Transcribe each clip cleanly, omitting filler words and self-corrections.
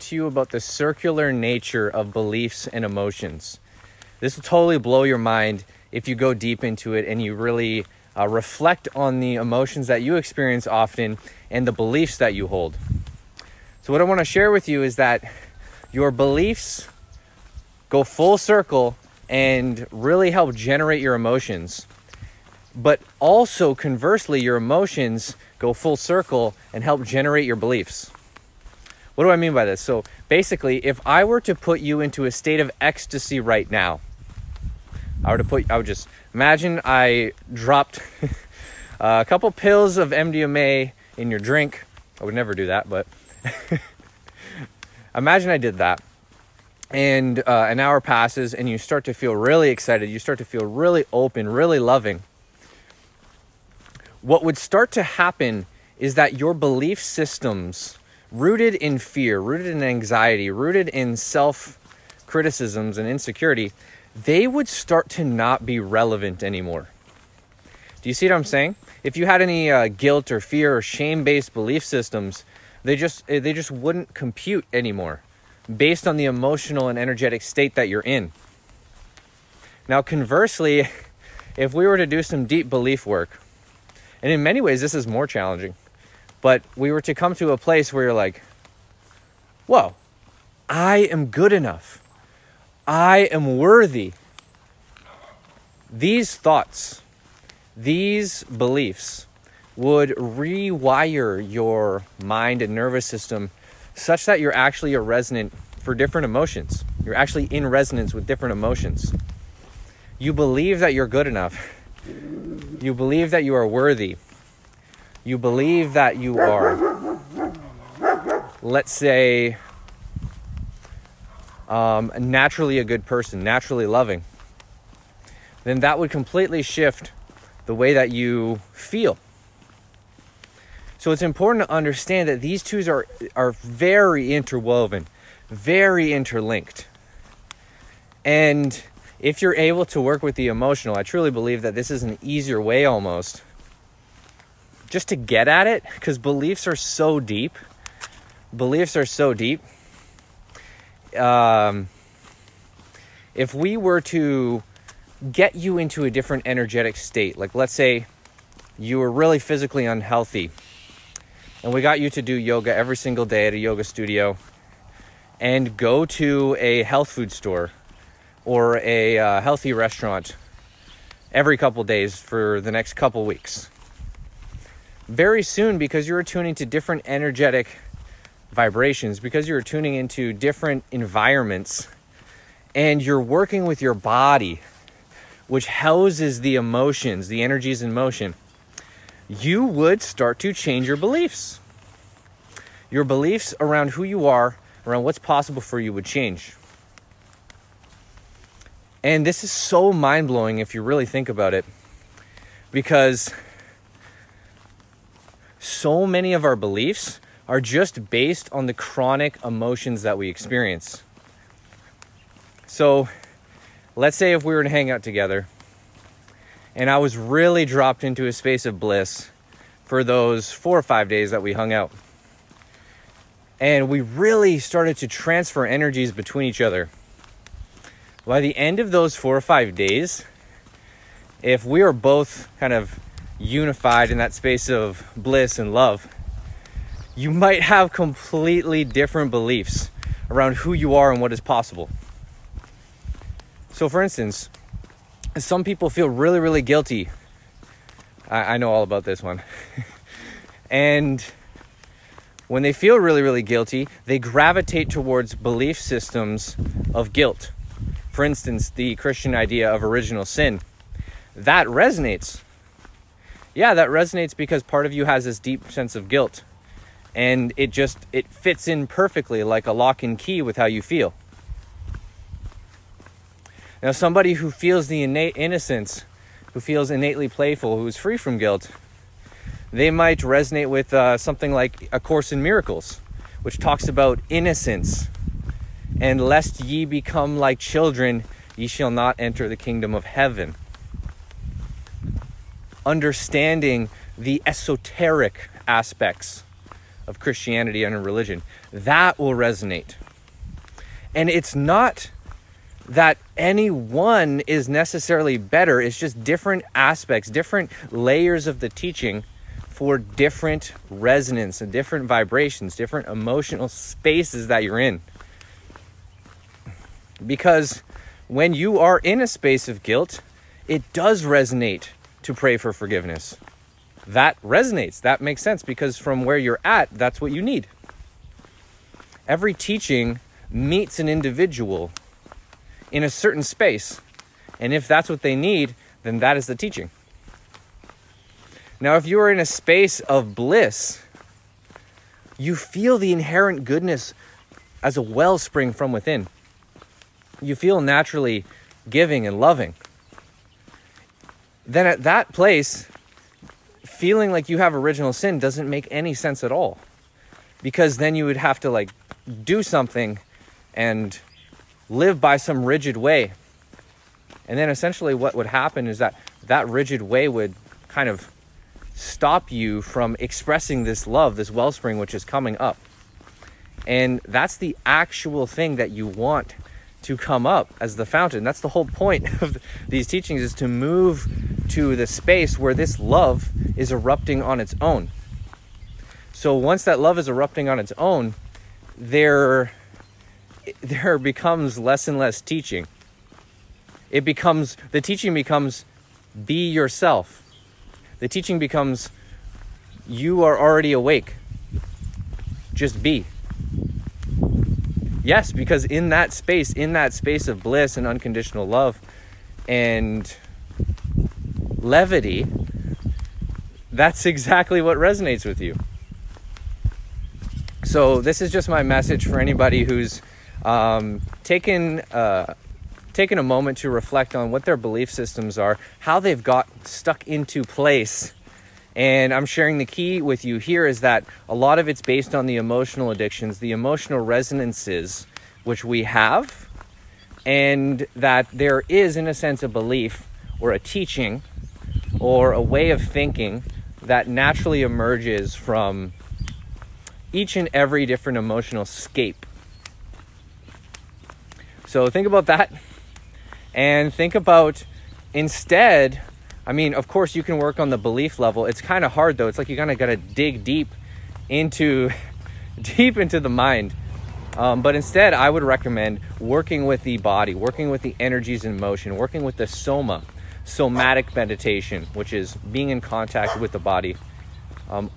to you about the circular nature of beliefs and emotions. This will totally blow your mind if you go deep into it and you really reflect on the emotions that you experience often and the beliefs that you hold. So what I want to share with you is that your beliefs go full circle and really help generate your emotions. But also, conversely, your emotions go full circle and help generate your beliefs. What do I mean by this? So basically, if I were to put you into a state of ecstasy right now, I would just imagine I dropped a couple pills of MDMA in your drink. I would never do that, but imagine I did that. And an hour passes and you start to feel really excited. You start to feel really open, really loving. What would start to happen is that your belief systems, rooted in fear, rooted in anxiety, rooted in self-criticisms and insecurity, they would start to not be relevant anymore. Do you see what I'm saying? If you had any guilt or fear or shame-based belief systems, they just wouldn't compute anymore based on the emotional and energetic state that you're in. Now, conversely, if we were to do some deep belief work, and in many ways, this is more challenging. But we were to come to a place where you're like, whoa, I am good enough. I am worthy. These thoughts, these beliefs would rewire your mind and nervous system such that you're actually a resonant for different emotions. You're actually in resonance with different emotions. You believe that you're good enough. You believe that you are worthy. You believe that you are, let's say, naturally a good person, naturally loving. Then that would completely shift the way that you feel. So it's important to understand that these two are very interwoven, very interlinked. And if you're able to work with the emotional, I truly believe that this is an easier way almost just to get at it, because beliefs are so deep. Beliefs are so deep. If we were to get you into a different energetic state, like let's say you were really physically unhealthy, and we got you to do yoga every single day at a yoga studio, and go to a health food store or a healthy restaurant every couple days for the next couple weeks. Very soon, because you're tuning to different energetic vibrations, because you're tuning into different environments, and you're working with your body, which houses the emotions, the energies in motion, you would start to change your beliefs. Your beliefs around who you are, around what's possible for you would change. And this is so mind-blowing if you really think about it, because so many of our beliefs are just based on the chronic emotions that we experience. So let's say if we were to hang out together and I was really dropped into a space of bliss for those 4 or 5 days that we hung out, and we really started to transfer energies between each other. By the end of those 4 or 5 days, if we were both kind of unified in that space of bliss and love, you might have completely different beliefs around who you are and what is possible. So for instance, some people feel really, really guilty. I know all about this one. And when they feel really, really guilty, they gravitate towards belief systems of guilt. For instance, the Christian idea of original sin. That resonates. Yeah, that resonates because part of you has this deep sense of guilt. And it fits in perfectly like a lock and key with how you feel. Now, somebody who feels the innate innocence, who feels innately playful, who is free from guilt, they might resonate with something like A Course in Miracles, which talks about innocence. And lest ye become like children, ye shall not enter the kingdom of heaven. Understanding the esoteric aspects of Christianity and religion. That will resonate. And it's not that any one is necessarily better. It's just different aspects, different layers of the teaching for different resonance and different vibrations, different emotional spaces that you're in. Because when you are in a space of guilt, it does resonate to pray for forgiveness. That resonates. That makes sense, because from where you're at, that's what you need. Every teaching meets an individual in a certain space. And if that's what they need, then that is the teaching. Now, if you are in a space of bliss, you feel the inherent goodness as a wellspring from within. You feel naturally giving and loving. Then at that place, feeling like you have original sin doesn't make any sense at all. Because then you would have to do something and live by some rigid way. And then essentially what would happen is that rigid way would kind of stop you from expressing this love, this wellspring, which is coming up. And that's the actual thing that you want to come up as the fountain. That's the whole point of these teachings, is to move to the space where this love is erupting on its own. So once that love is erupting on its own, there becomes less and less teaching. The teaching becomes be yourself. The teaching becomes you are already awake. Just be. Yes, because in that space of bliss and unconditional love and levity, that's exactly what resonates with you. So this is just my message for anybody who's taken a moment to reflect on what their belief systems are, how they've got stuck into place. And I'm sharing the key with you here is that a lot of it's based on the emotional addictions, the emotional resonances which we have, and that there is, in a sense, a belief or a teaching or a way of thinking that naturally emerges from each and every different emotional scape. So think about that, and think about instead, of course you can work on the belief level. It's kind of hard though. It's like you kind of got to dig deep into the mind. But instead, I would recommend working with the body, working with the energies in motion, working with the somatic meditation, which is being in contact with the body,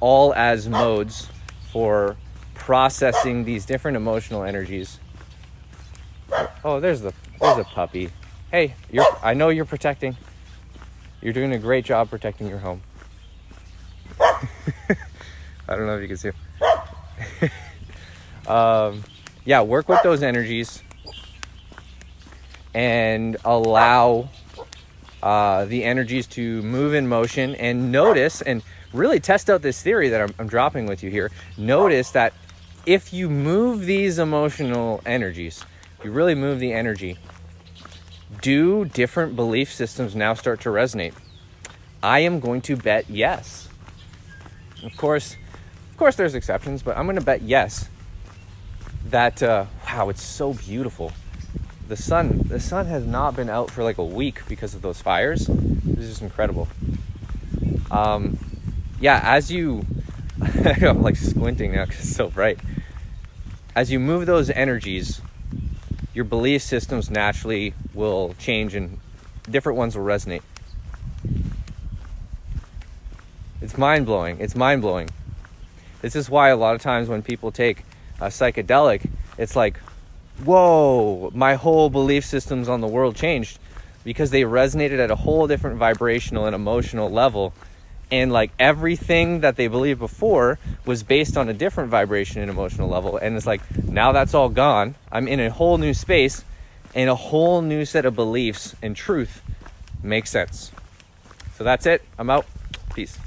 all as modes for processing these different emotional energies. Oh, there's a puppy. Hey, I know you're protecting. You're doing a great job protecting your home. I don't know if you can see. Yeah, work with those energies and allow the energies to move in motion, and notice and really test out this theory that I'm dropping with you here. Notice that if you move these emotional energies, you really move the energy, do different belief systems now start to resonate? I am going to bet yes. Of course there's exceptions, but I'm going to bet yes. That, wow, it's so beautiful. The sun has not been out for like a week because of those fires. It's just incredible. Yeah, as you, I'm like squinting now because it's so bright. As you move those energies, your belief systems naturally will change and different ones will resonate. It's mind-blowing. It's mind-blowing. This is why a lot of times when people take a psychedelic, it's like, whoa, my whole belief systems on the world changed, because they resonated at a whole different vibrational and emotional level. And like everything that they believed before was based on a different vibration and emotional level. And it's like, now that's all gone. I'm in a whole new space, and a whole new set of beliefs and truth makes sense. So that's it. I'm out. Peace.